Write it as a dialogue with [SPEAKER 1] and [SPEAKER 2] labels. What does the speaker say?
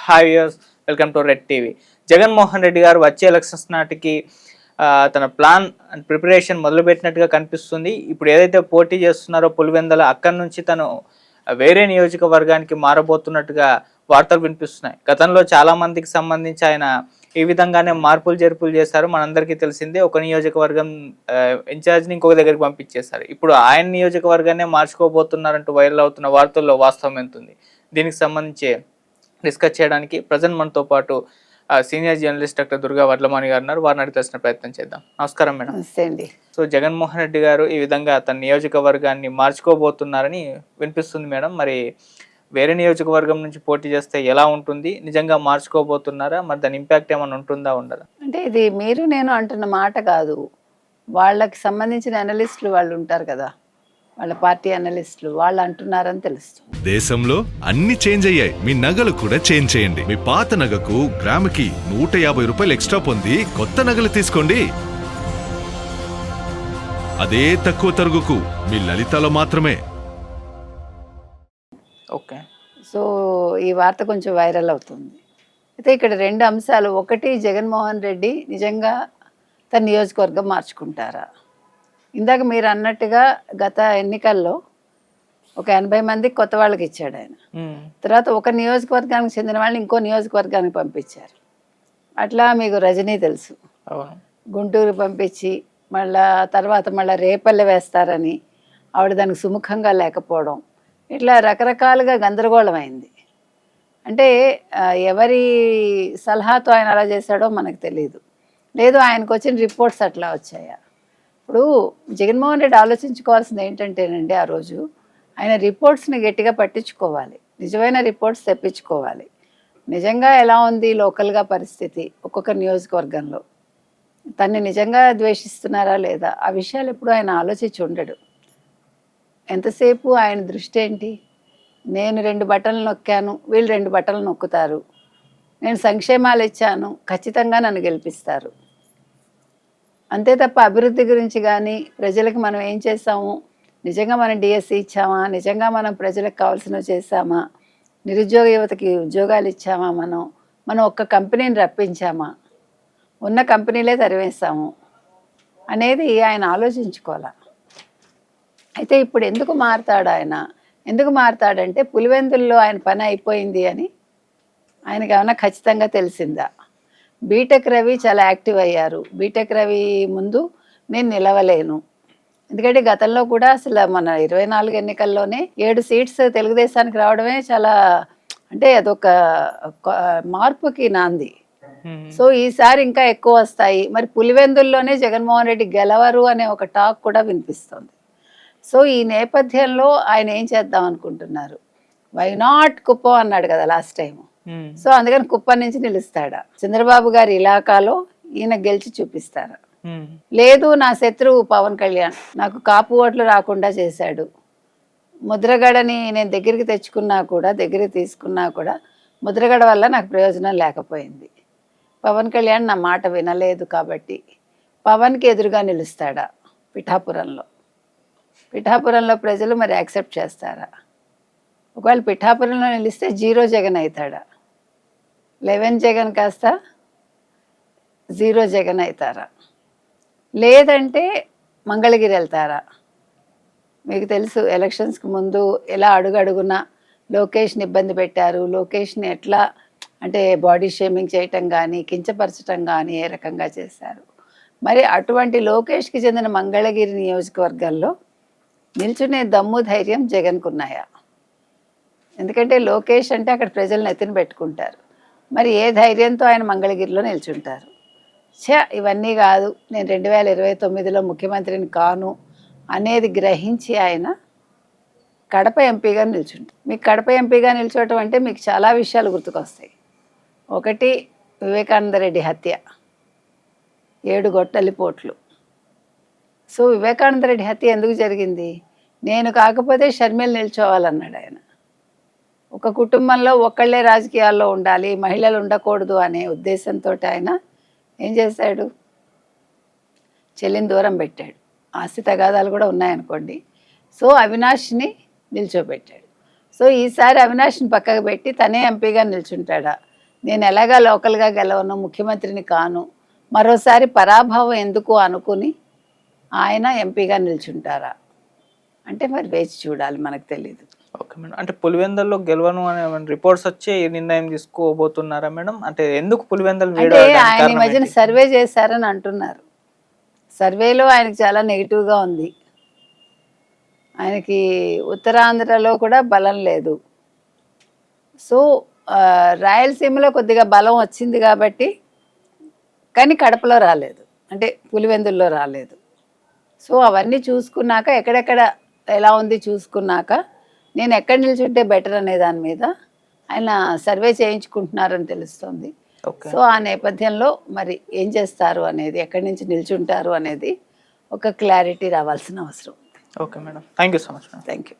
[SPEAKER 1] Hi viewers, welcome to red TV. Jaganmohan Reddy గారు వచ్చే elections నాటికి తన ప్లాన్ అండ్ ప్రిపరేషన్ మొదలుపెట్టినట్టుగా కనిపిస్తుంది. ఇప్పుడు ఏదైతే పోటీ చేస్తున్నారో పులివెందల, అక్కడి నుంచి తను వేరే నియోజకవర్గానికి మారబోతున్నట్టుగా వార్తలు వినిపిస్తున్నాయి. గతంలో చాలా మందికి సంబంధించి ఆయన ఈ విధంగానే మార్పులు జరుపులు చేశారు. మనందరికీ తెలిసిందే. ఒక నియోజకవర్గం ఇన్ఛార్జ్ని ఇంకొక దగ్గరికి పంపించేశారు. ఇప్పుడు ఆయన నియోజకవర్గాన్ని మార్చుకోబోతున్నారంటూ వైరల్ అవుతున్న వార్తల్లో వాస్తవం ఎంత ఉంది? దీనికి సంబంధించి డిస్కస్ చేయడానికి ప్రజెంట్ మనతో పాటు senior journalist doctor Durga Vadlamani గారు ఉన్నారు. వారిని అడిగి తెలిసిన ప్రయత్నం చేద్దాం. నమస్కారం మేడం.
[SPEAKER 2] నమస్తే అండి.
[SPEAKER 1] సో జగన్మోహన్ రెడ్డి గారు ఈ విధంగా తన నియోజకవర్గాన్ని మార్చుకోబోతున్నారని వినిపిస్తుంది మేడం. మరి వేరే నియోజకవర్గం నుంచి పోటీ చేస్తే ఎలా ఉంటుంది? నిజంగా మార్చుకోబోతున్నారా? మరి దాని ఇంపాక్ట్ ఏమైనా ఉంటుందా, ఉండదా?
[SPEAKER 2] అంటే ఇది మీరు నేను అంటున్న మాట కాదు, వాళ్ళకి సంబంధించిన అనలిస్టులు వాళ్ళు ఉంటారు కదా, వాళ్ళ పార్టీ అనలిస్టులు వాళ్ళు అంటున్నారని తెలుస్తుంది.
[SPEAKER 3] దేశంలో అన్ని చేంజ్ అయ్యాయి, మీ నగలు కూడా చేంజ్ చేయండి. మీ పాత నగకు గ్రాముకి 150 రూపాయలు ఎక్స్ట్రా పొంది కొత్త నగలు తీసుకోండి. అదే తక్కువ తరుగుకు మీ లలితలో మాత్రమే.
[SPEAKER 1] ఓకే.
[SPEAKER 2] సో ఈ వార్త కొంచెం వైరల్ అవుతుంది. అయితే ఇక్కడ రెండు అంశాలు. ఒకటి, జగన్మోహన్ రెడ్డి నిజంగా తన నియోజకవర్గం మార్చుకుంటారా? ఇందాక మీరు అన్నట్టుగా గత ఎన్నికల్లో ఒక 80 మందికి కొత్త వాళ్ళకి ఇచ్చాడు ఆయన. తర్వాత ఒక నియోజకవర్గానికి చెందిన వాళ్ళని ఇంకో నియోజకవర్గానికి పంపించారు. అట్లా మీకు రజనీ తెలుసు, గుంటూరు పంపించి మళ్ళీ రేపల్లె వేస్తారని ఆవిడ దానికి సుముఖంగా లేకపోవడం, ఇట్లా రకరకాలుగా గందరగోళం అయింది. అంటే ఎవరి సలహాతో ఆయన అలా చేశాడో మనకు తెలియదు. లేదు ఆయనకు వచ్చిన రిపోర్ట్స్ అట్లా వచ్చాయా? ఇప్పుడు జగన్మోహన్ రెడ్డి ఆలోచించుకోవాల్సింది ఏంటంటేనండి, ఆ రోజు ఆయన రిపోర్ట్స్ని గట్టిగా పట్టించుకోవాలి, నిజమైన రిపోర్ట్స్ తెప్పించుకోవాలి. నిజంగా ఎలా ఉంది లోకల్గా పరిస్థితి ఒక్కొక్క నియోజకవర్గంలో, తన్ని నిజంగా ద్వేషిస్తున్నారా లేదా, ఆ విషయాలు ఎప్పుడు ఆయన ఆలోచించి ఉండడు. ఎంతసేపు ఆయన దృష్టి ఏంటి? నేను 2 బటన్లు నొక్కాను, వీళ్ళు 2 బటన్లు నొక్కుతారు, నేను సంక్షేమాలు ఇచ్చాను, ఖచ్చితంగా నన్ను గెలిపిస్తారు. అంతే తప్ప అభివృద్ధి గురించి కానీ, ప్రజలకు మనం ఏం చేసాము, నిజంగా మనం డిఎస్సి ఇచ్చామా, నిజంగా మనం ప్రజలకు కావాల్సినవి చేసామా, నిరుద్యోగ యువతకి ఉద్యోగాలు ఇచ్చామా, మనం ఒక్క కంపెనీని రప్పించామా, ఉన్న కంపెనీలే తరివేస్తాము అనేది ఆయన ఆలోచించుకోవాలి. అయితే ఇప్పుడు ఎందుకు మారుతాడు ఆయన? ఎందుకు మారుతాడంటే పులివెందుల్లో ఆయన పని అయిపోయింది అని ఆయనకి ఏమైనా ఖచ్చితంగా తెలిసిందా? బీటెక్ రవి చాలా యాక్టివ్ అయ్యారు. బీటెక్ రవి ముందు నేను నిలవలేను, ఎందుకంటే గతంలో కూడా అసలు మన 24 ఎన్నికల్లోనే 7 సీట్స్ తెలుగుదేశానికి రావడమే చాలా, అంటే అదొక మార్పుకి నాంది. సో ఈసారి ఇంకా ఎక్కువ వస్తాయి. మరి పులివెందుల్లోనే జగన్మోహన్ రెడ్డి గెలవరు అనే ఒక టాక్ కూడా వినిపిస్తుంది. సో ఈ నేపథ్యంలో ఆయన ఏం చేద్దాం అనుకుంటున్నారు? వై నాట్ కుప్పం అన్నాడు కదా లాస్ట్ టైం. సో అందుకని కుప్పం నుంచి నిలుస్తాడా? చంద్రబాబు గారి ఇలాకాలో ఈయన గెలిచి చూపిస్తారా? లేదు, నా శత్రువు పవన్ కళ్యాణ్ నాకు కాపు ఓట్లు రాకుండా చేశాడు, ముద్రగడని నేను దగ్గరికి తీసుకున్నా కూడా ముద్రగడ వల్ల నాకు ప్రయోజనం లేకపోయింది, పవన్ కళ్యాణ్ నా మాట వినలేదు కాబట్టి పవన్కి ఎదురుగా నిలుస్తాడా? పిఠాపురంలో ప్రజలు మరి యాక్సెప్ట్ చేస్తారా? ఒకవేళ పిఠాపురంలో నిలిస్తే 0 జగన్ అవుతాడా? 11 జగన్ కాస్త 0 జగన్ అవుతారా? లేదంటే మంగళగిరి వెళ్తారా? మీకు తెలుసు ఎలక్షన్స్కి ముందు ఎలా అడుగడుగున లోకేష్ని ఇబ్బంది పెట్టారు, లోకేష్ని ఎట్లా అంటే బాడీ షేమింగ్ చేయటం కానీ, కించపరచటం కానీ ఏ రకంగా చేశారు. మరి అటువంటి లోకేష్కి చెందిన మంగళగిరి నియోజకవర్గాల్లో నిల్చునే దమ్ము ధైర్యం జగన్కున్నాయా? ఎందుకంటే లోకేష్ అంటే అక్కడ ప్రజలను ఎత్తిన పెట్టుకుంటారు. మరి ఏ ధైర్యంతో ఆయన మంగళగిరిలో నిల్చుంటారు? ఇవన్నీ కాదు, నేను 2029లో ముఖ్యమంత్రిని కాను అనేది గ్రహించి ఆయన కడప ఎంపీగా నిల్చుంటారు. మీకు కడప ఎంపీగా నిల్చోవటం అంటే మీకు చాలా విషయాలు గుర్తుకొస్తాయి. ఒకటి, వివేకానంద రెడ్డి హత్య, 7 గొట్టలిపోట్లు. సో వివేకానంద రెడ్డి హత్య ఎందుకు జరిగింది? నేను కాకపోతే షర్మిల నిల్చోవాలన్నాడు ఆయన. ఒక కుటుంబంలో ఒకళ్ళే రాజకీయాల్లో ఉండాలి, మహిళలు ఉండకూడదు అనే ఉద్దేశంతో ఆయన ఏం చేశాడు? చెల్లిని దూరం పెట్టాడు. ఆస్తి తగాదాలు కూడా ఉన్నాయనుకోండి. సో అవినాష్ని నిల్చోబెట్టాడు. సో ఈసారి అవినాష్ని పక్కకు పెట్టి తనే ఎంపీగా నిల్చుంటాడా? నేను ఎలాగా లోకల్గా గెలవను, ముఖ్యమంత్రిని కాను, మరోసారి పరాభవం ఎందుకు అనుకుని ఆయన ఎంపీగా నిల్చుంటారా అంటే మరి వేచి చూడాలి, మనకు తెలీదు.
[SPEAKER 1] Okay madam. అంటే పులివెందుల్లో గెలవను అనే రిపోర్ట్స్ వచ్చి ఈ నిర్ణయం తీసుకోబోతున్నారా మేడం? అంటే ఎందుకు పులివెందులు
[SPEAKER 2] అంటే ఆయన ఈ మధ్యన సర్వే చేశారని అంటున్నారు. సర్వేలో ఆయనకు చాలా నెగిటివ్గా ఉంది. ఆయనకి ఉత్తరాంధ్రలో కూడా బలం లేదు. సో రాయలసీమలో కొద్దిగా బలం వచ్చింది కాబట్టి, కానీ కడపలో రాలేదు, అంటే పులివెందుల్లో రాలేదు. సో అవన్నీ చూసుకున్నాక, ఎక్కడెక్కడ ఎలా ఉంది చూసుకున్నాక, నేను ఎక్కడ నిల్చుంటే బెటర్ అనే దాని మీద ఆయన సర్వే చేయించుకుంటున్నారని తెలుస్తుంది.
[SPEAKER 1] ఓకే.
[SPEAKER 2] సో ఆ నేపథ్యంలో మరి ఏం చేస్తారు అనేది, ఎక్కడి నుంచి నిల్చుంటారు అనేది ఒక క్లారిటీ రావాల్సిన అవసరం ఉంది.
[SPEAKER 1] Okay madam. Thank you so much madam.
[SPEAKER 2] Thank you.